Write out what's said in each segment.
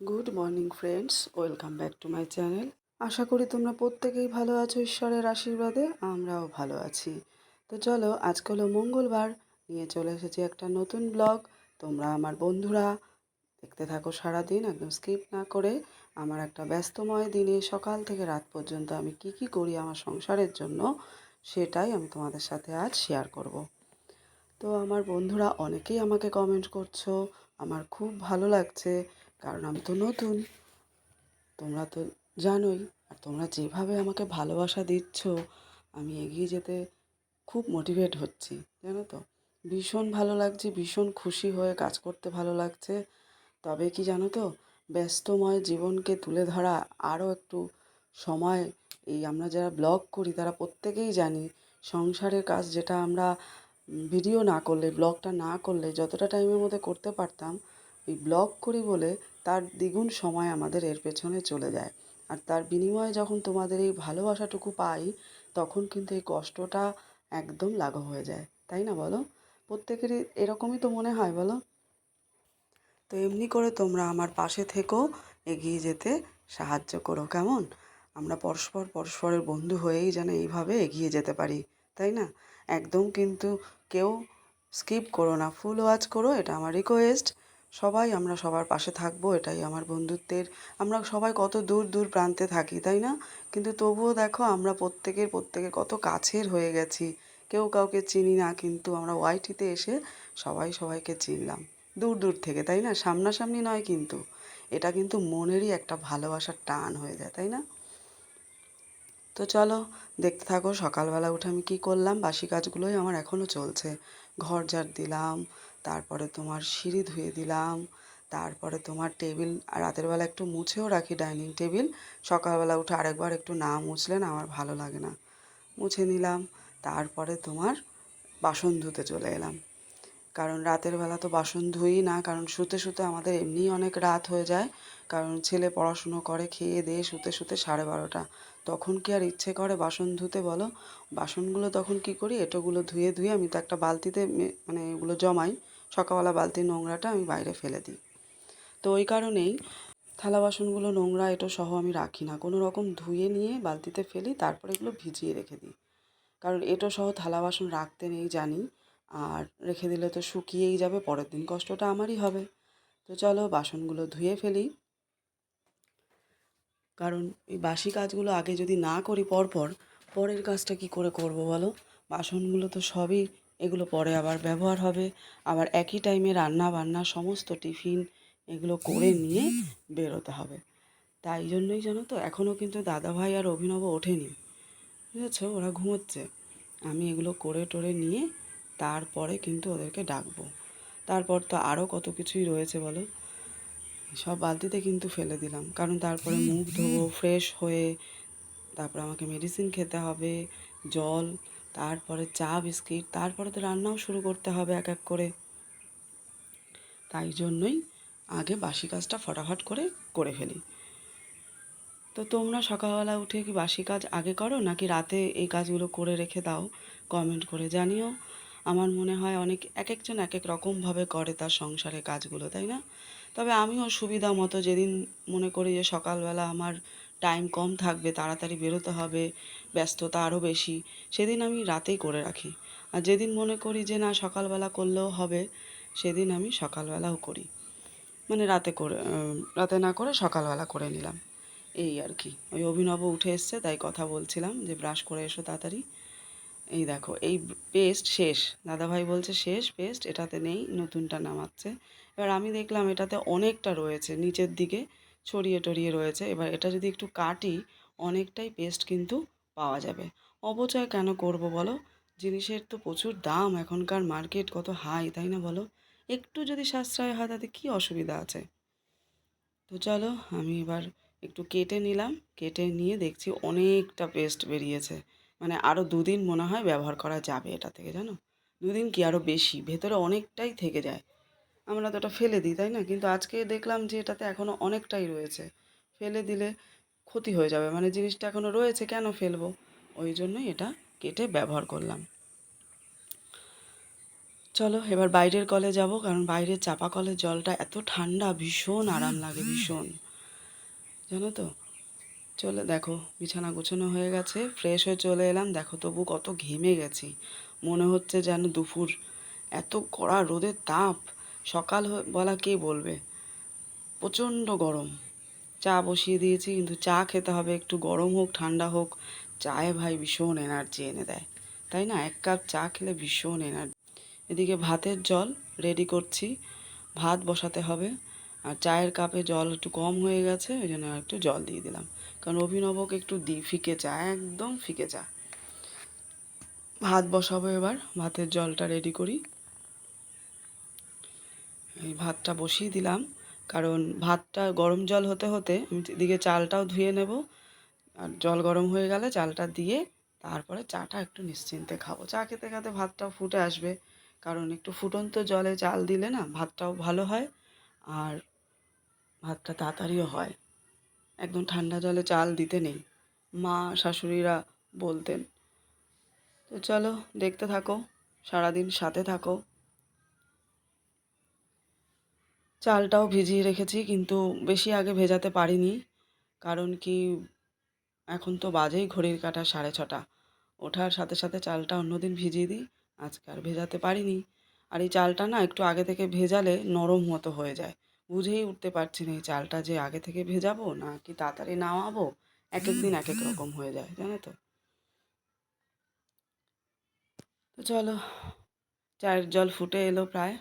Good morning friends, welcome back to my channel. আশা করি তোমরা প্রত্যেকেই ভালো আছো ঈশ্বরের আশীর্বাদে। আমরাও ভালো আছি। তো চলো, আজকে হলো মঙ্গলবার, নিয়ে চলে এসেছি একটা নতুন ব্লগ। তোমরা আমার বন্ধুরা দেখতে থাকো সারাদিন, একদম স্কিপ না করে। আমার একটা ব্যস্তময় দিনে সকাল থেকে রাত পর্যন্ত আমি কি কি করি আমার সংসারের জন্য, সেটাই আমি তোমাদের সাথে আজ শেয়ার করব। তো আমার বন্ধুরা অনেকেই আমাকে কমেন্ট করছো, আমার খুব ভালো লাগছে, কারণ আমি তো নতুন, তোমরা তো জানোই। আর তোমরা যেভাবে আমাকে ভালোবাসা দিচ্ছ, আমি এগিয়ে যেতে খুব মোটিভেট হচ্ছি, জানো তো। ভীষণ ভালো লাগছে, ভীষণ খুশি হয়ে কাজ করতে ভালো লাগছে। তবে কি জানো তো, ব্যস্তময় জীবনকে তুলে ধরা আরও একটু সময়, এই আমরা যারা ব্লগ করি তারা প্রত্যেকেই জানি, সংসারের কাজ যেটা আমরা ভিডিও না করলে, ব্লগটা না করলে যতটা টাইমের মধ্যে করতে পারতাম, এই ব্লগ করি বলে তার দ্বিগুণ সময় আমাদের এর পেছনে চলে যায়। আর তার বিনিময়ে যখন তোমাদের এই ভালোবাসাটুকু পাই, তখন কিন্তু এই কষ্টটা একদম লাঘব হয়ে যায়, তাই না বলো? প্রত্যেকেরই এরকমই তো মনে হয়, বলো? তো এমনি করে তোমরা আমার পাশে থেকো, এগিয়ে যেতে সাহায্য করো, কেমন? আমরা পরস্পরের বন্ধু হয়েই যেন এইভাবে এগিয়ে যেতে পারি, তাই না? একদম কিন্তু কেউ স্কিপ করো না, ফুল ওয়াচ করো, এটা আমার রিকোয়েস্ট। সবাই আমরা সবার পাশে থাকবো, এটাই আমার বন্ধুত্বের। আমরা সবাই কত দূর দূর প্রান্তে থাকি, তাই না? কিন্তু তবুও দেখো, আমরা প্রত্যেকের কত কাছের হয়ে গেছি। কেউ কাউকে চিনি না, কিন্তু আমরা ওয়াইটিতে এসে সবাই সবাইকে চিনলাম দূর দূর থেকে, তাই না? সামনাসামনি নয় কিন্তু। এটা কিন্তু মনেরই একটা ভালোবাসার টান হয়ে যায়, তাই না? তো চলো, দেখতে থাকো সকালবেলা উঠে আমি কী করলাম। বাসি কাজগুলোই আমার এখনও চলছে। ঘর ঝাড় দিলাম, তারপরে তোমার সিঁড়ি ধুয়ে দিলাম, তারপরে তোমার টেবিল রাতের বেলা একটু মুছেও রাখি, ডাইনিং টেবিল। সকালবেলা উঠে আরেকবার একটু না মুছলে না আমার ভালো লাগে না, মুছে নিলাম। তারপরে তোমার বাসন ধুতে চলে এলাম, কারণ রাতের বেলা তো বাসন ধুই না, কারণ শুতে শুতে আমাদের এমনিই অনেক রাত হয়ে যায়। কারণ ছেলে পড়াশুনো করে, খেয়ে দিয়ে শুতে শুতে 12:30, তখন কি আর ইচ্ছে করে বাসন ধুতে, বলো? বাসনগুলো তখন কি করি, এঁটোগুলো ধুয়ে ধুয়ে আমি তো একটা বালতিতে মানে এগুলো জমাই। সকালবেলা বালতির নোংরাটা আমি বাইরে ফেলে দিই। তো ওই কারণেই থালা বাসনগুলো নোংরা এঁটো সহ আমি রাখি না, কোনো রকম ধুয়ে নিয়ে বালতিতে ফেলি, তারপরে এগুলো ভিজিয়ে রেখে দিই। কারণ এঁটো সহ থালা বাসন রাখতে নেই জানি, আর রেখে দিলে তো শুকিয়েই যাবে, পরের দিন কষ্টটা আমারই হবে। তো চলো বাসনগুলো ধুয়ে ফেলি, কারণ এই বাসি কাজগুলো আগে যদি না করি পরপর, পরের কাজটা কি করে করব বলো? বাসনগুলো তো সবই, এগুলো পরে আবার ব্যবহার হবে, আবার একই টাইমে রান্না বান্না সমস্ত টিফিন এগুলো করে নিয়ে বেরোতে হবে। তাই জন্যই জানো তো, এখনও কিন্তু দাদাভাই আর অভিনব ওঠেনি, বুঝেছো? ওরা ঘুমোচ্ছে। আমি এগুলো করে টোরে নিয়ে তারপরে কিন্তু ওদেরকে ডাকবো। তারপর তো আরও কত কিছুই রয়েছে, বলো? সব বালতিতে কিন্তু ফেলে দিলাম, কারণ তারপরে মুখ ধোবো ফ্রেশ হয়ে, তারপরে আমাকে মেডিসিন খেতে হবে, জল, তারপরে চা বিস্কিট, তারপরে তো রান্নাও শুরু করতে হবে এক এক করে। তাই জন্যই আগে বাসি কাজটা ফটাফট করে করে ফেলি। তো তোমরা সকালবেলা উঠে কি বাসি কাজ আগে করো, নাকি রাতে এই কাজগুলো করে রেখে দাও? কমেন্ট করে জানিও। আমার মনে হয় এক একজন এক এক রকমভাবে করে তার সংসারের কাজগুলো, তাই না? তবে আমিও সুবিধা মতো যেদিন মনে করি যে সকালবেলা আমার টাইম কম থাকবে, তাড়াতাড়ি বেরোতে হবে, ব্যস্ততা আরও বেশি, সেদিন আমি রাতেই করে রাখি। আর যেদিন মনে করি যে না সকালবেলা করলেও হবে, সেদিন আমি সকালবেলাও করি। মানে রাতে না করে সকালবেলা করে নিলাম, এই আর কি। ওই অভিনব উঠে এসছে, তাই কথা বলছিলাম যে ব্রাশ করে এসো তাড়াতাড়ি। এই দেখো, এই পেস্ট শেষ, দাদাভাই বলছে শেষ পেস্ট, এটাতে নেই, নতুনটা নামাচ্ছে। এবার আমি দেখলাম এটাতে অনেকটা রয়েছে, নিচের দিকে ছড়িয়ে টড়িয়ে রয়েছে। এবার এটা যদি একটু কাটি, অনেকটাই পেস্ট কিন্তু পাওয়া যাবে। অপচয় কেন করব বলো? জিনিসের তো প্রচুর দাম, এখনকার মার্কেট কত হাই, তাই না বলো? একটু যদি সাশ্রয় হয় তাতে কী অসুবিধা আছে? তো চলো, আমি এবার একটু কেটে নিলাম, কেটে নিয়ে দেখছি অনেকটা পেস্ট বেরিয়েছে। মানে আরও 2 দিন মনে হয় ব্যবহার করা যাবে এটা থেকে, জানো? 2 দিন কি আরও বেশি, ভেতরে অনেকটাই থেকে যায়। আমরা তো ওটা ফেলে দিই, তাই না? কিন্তু আজকে দেখলাম যে এটাতে এখনও অনেকটাই রয়েছে। ফেলে দিলে ক্ষতি হয়ে যাবে, মানে জিনিসটা এখনও রয়েছে, কেন ফেলবো? ওই জন্যই এটা কেটে ব্যবহার করলাম। চলো এবার বাইরের কলে যাব, কারণ বাইরের চাপা কলের জলটা এত ঠান্ডা, ভীষণ আরাম লাগে, ভীষণ, জানো তো। চলে দেখো বিছানা গোছানো হয়ে গেছে, ফ্রেশ হয়ে চলে এলাম। দেখো তবু কত ঘেমে গেছি, মনে হচ্ছে যেন দুপুর, এত কড়া রোদের তাপ। সকাল বলা কে বলবে, প্রচণ্ড গরম। চা বসিয়ে দিয়েছি, কিন্তু চা খেতে হবে একটু গরম হোক ঠান্ডা হোক, চায়ে ভাই ভীষণ এনার্জি এনে দেয়, তাই না? এক কাপ চা খেলে ভীষণ এনার্জি। এদিকে ভাতের জল রেডি করছি, ভাত বসাতে হবে। আর চায়ের কাপে জল একটু কম হয়ে গেছে, ওই জন্য একটু জল দিয়ে দিলাম, কারণ অভিনবকে একটু ফিকে চা, একদম ফিকে চা। ভাত বসাবো এবার, ভাতের জলটা রেডি করি। এই ভাতটা বসিয়ে দিলাম, কারণ ভাতটা গরম জল হতে হতে আমি এদিকে চালটাও ধুয়ে নেব। আর জল গরম হয়ে গেলে চালটা দিয়ে তারপরে চাটা একটু নিশ্চিন্তে খাবো। চা খেতে খেতে ভাতটাও ফুটে আসবে, কারণ একটু ফুটন্ত জলে চাল দিলে না ভাতটাও ভালো হয়, আর ভাতটা তাড়াতাড়িও হয়। একদম ঠান্ডা জলে চাল দিতে নেই, মা শাশুড়িরা বলতেন। তো চলো দেখতে থাকো, সারাদিন সাথে থাকো। চালটাও ভিজিয়ে রেখেছি, কিন্তু বেশি আগে ভেজাতে পারিনি, কারণ কি এখন তো বাজেই ঘড়ির কাঁটা 6:30। ওঠার সাথে সাথে চালটা অন্যদিন ভিজিয়ে দিই, আজকে আর ভেজাতে পারিনি। আর এই চালটা না একটু আগে থেকে ভেজালে নরম মতো হয়ে যায়, বুঝেই উঠতে পারছি না এই চালটা যে আগে থেকে ভেজাবো না কি তাড়াতাড়ি নামাবো। এক এক দিন এক এক রকম হয়ে যায়, জানো তো। তো চলো, চায়ের জল ফুটে এলো প্রায়,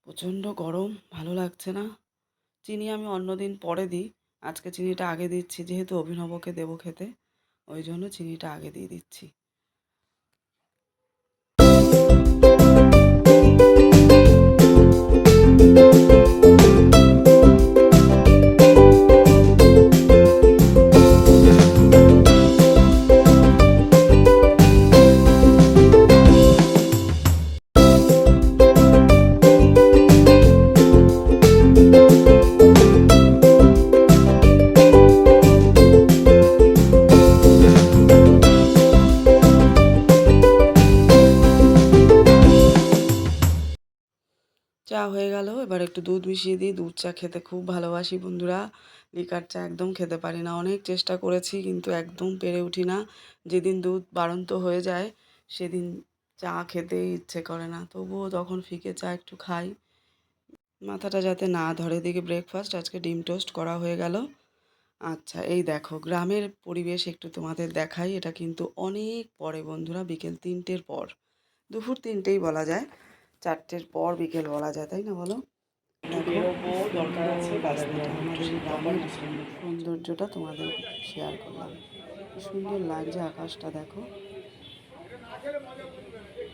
প্রচণ্ড গরম, ভালো লাগছে না। চিনি আমি অন্যদিন পরে দিই, আজকে চিনিটা আগে দিচ্ছি, যেহেতু অভিনবকে দেবো খেতে, ওই জন্য চিনিটা আগে দিয়ে দিচ্ছি। চা হয়ে গেল, এবার একটু দুধ মিশিয়ে দিই। দুধ চা খেতে খুব ভালোবাসি বন্ধুরা, লিকার চা একদম খেতে পারি না। অনেক চেষ্টা করেছি কিন্তু একদম পেরে উঠি না। যেদিন দুধ বাড়ন্ত হয়ে যায় সেদিন চা খেতেই ইচ্ছে করে না, তবুও তখন ফিকে চা একটু খাই, মাথাটা যাতে না ধরে। দিকে ব্রেকফাস্ট আজকে ডিম টোস্ট করা হয়ে গেল। আচ্ছা এই দেখো গ্রামের পরিবেশ একটু তোমাদের দেখাই। এটা কিন্তু অনেক পরে বন্ধুরা, বিকেল 3টের পর, দুপুর 3টেই বলা যায়, 4টের পর বিকেল বলা যায়, তাই না বলো? দেখো দরকার আছে রাস্তাটা, আমাদের এই গ্রামের সৌন্দর্যটা তোমাদের শেয়ার করলাম। কি সুন্দর লাগছে আকাশটা, দেখো।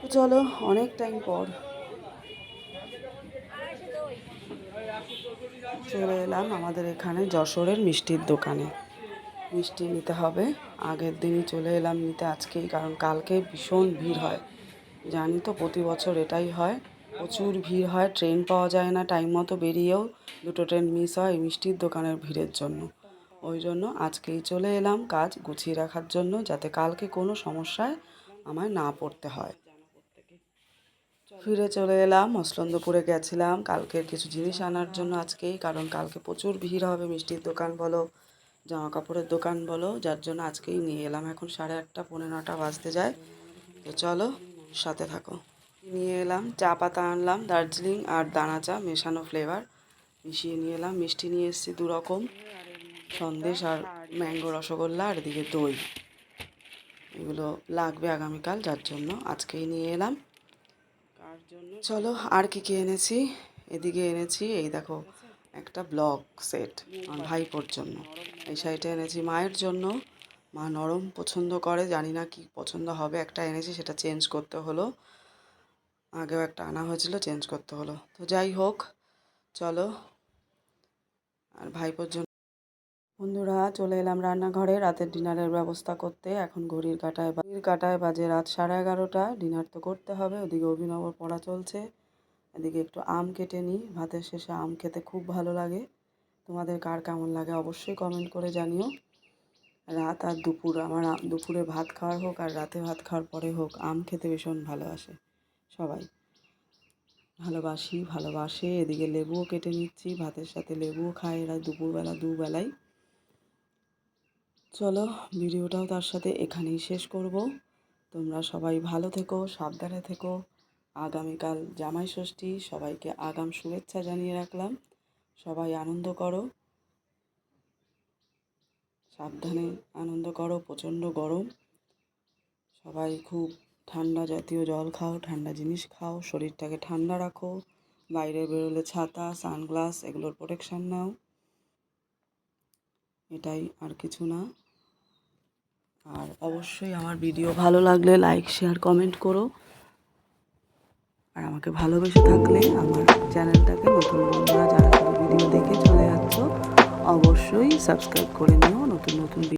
তো চলো, অনেক টাইম পর চলে এলাম আমাদের এখানে যশোরের মিষ্টির দোকানে। মিষ্টি নিতে হবে, আগের দিনই চলে এলাম নিতে আজকেই, কারণ কালকে ভীষণ ভিড় হয়। জানি তো প্রতি বছর এটাই হয়, প্রচুর ভিড় হয়, ট্রেন পাওয়া যায় না, টাইম মতো বেরিয়েও 2টো ট্রেন মিস হয় এই মিষ্টির দোকানের ভিড়ের জন্য। ওই জন্য আজকেই চলে এলাম কাজ গুছিয়ে রাখার জন্য, যাতে কালকে কোনো সমস্যায় আমায় না পড়তে হয়। ফিরে চলে এলাম, মসলন্দপুরে গেছিলাম কালকের কিছু জিনিস আনার জন্য আজকেই, কারণ কালকে প্রচুর ভিড় হবে, মিষ্টির দোকান বলো জামা কাপড়ের দোকান বলো, যার জন্য আজকেই নিয়ে এলাম। এখন 8:30 পৌনে 9টা বাজতে যায়। তো চলো সাথে থাকো। নিয়ে এলাম চা পাতা, আনলাম দার্জিলিং আর দানা চা মেশানো ফ্লেভার মিশিয়ে নিয়ে এলাম। মিষ্টি নিয়ে এসেছি 2 রকম, সন্দেশ আর ম্যাঙ্গো রসগোল্লা, আর এদিকে দই। এগুলো লাগবে আগামীকাল, যার জন্য আজকেই নিয়ে এলাম। চলো আর কি কি এনেছি, এদিকে এনেছি এই দেখো একটা ব্লক সেট আমার ভাইপোর জন্য, এই শাড়িটা এনেছি মায়ের জন্য। মা নরম পছন্দ করে, জানি না কি পছন্দ হবে, একটা এনেছি সেটা চেঞ্জ করতে হলো, আগেও একটা আনা হয়েছিল চেঞ্জ করতে হলো। তো যাই হোক চলো, আর ভাইপোর জন্য বন্ধুরা চলে এলাম রান্নাঘরে রাতের ডিনারের ব্যবস্থা করতে। এখন ঘড়ির কাঁটায় বাজে রাত 11:30। ডিনার তো করতে হবে, ওদিকে অভিনবর পড়া চলছে, এদিকে একটু আম কেটে নিই। ভাতের শেষে আম খেতে খুব ভালো লাগে, তোমাদের কার কেমন লাগে অবশ্যই কমেন্ট করে জানিও। রাত আর দুপুর, আমার দুপুরে ভাত খাওয়ার হোক আর রাতে ভাত খাওয়ার পরে হোক, আম খেতে ভীষণ ভালোবাসে, সবাই ভালোবাসে। এদিকে লেবুও কেটে নিচ্ছি, ভাতের সাথে লেবুও খায় এরা দুপুরবেলা দুবেলাই। চলো ভিডিওটাও তার সাথে এখানেই শেষ করব। তোমরা সবাই ভালো থেকো, সাবধানে থেকো। আগামীকাল জামাই ষষ্ঠী, সবাইকে আগাম শুভেচ্ছা জানিয়ে রাখলাম। সবাই আনন্দ করো, সাবধানে আনন্দ করো। প্রচণ্ড গরম, সবাই খুব ঠান্ডা জাতীয় জল খাও, ঠান্ডা জিনিস খাও, শরীরটাকে ঠান্ডা রাখো। বাইরে বেরোলে ছাতা, সানগ্লাস এগুলোর প্রোটেকশান নাও। এটাই, আর কিছু না। আর অবশ্যই আমার ভিডিও ভালো লাগলে লাইক, শেয়ার, কমেন্ট করো। আর আমাকে ভালোবেসে থাকলে আমার চ্যানেলটাকে, নতুন বন্ধুরা যারা শুধু ভিডিও দেখে চলে যাচ্ছ, অবশ্যই সাবস্ক্রাইব করে নিও। নতুন নতুন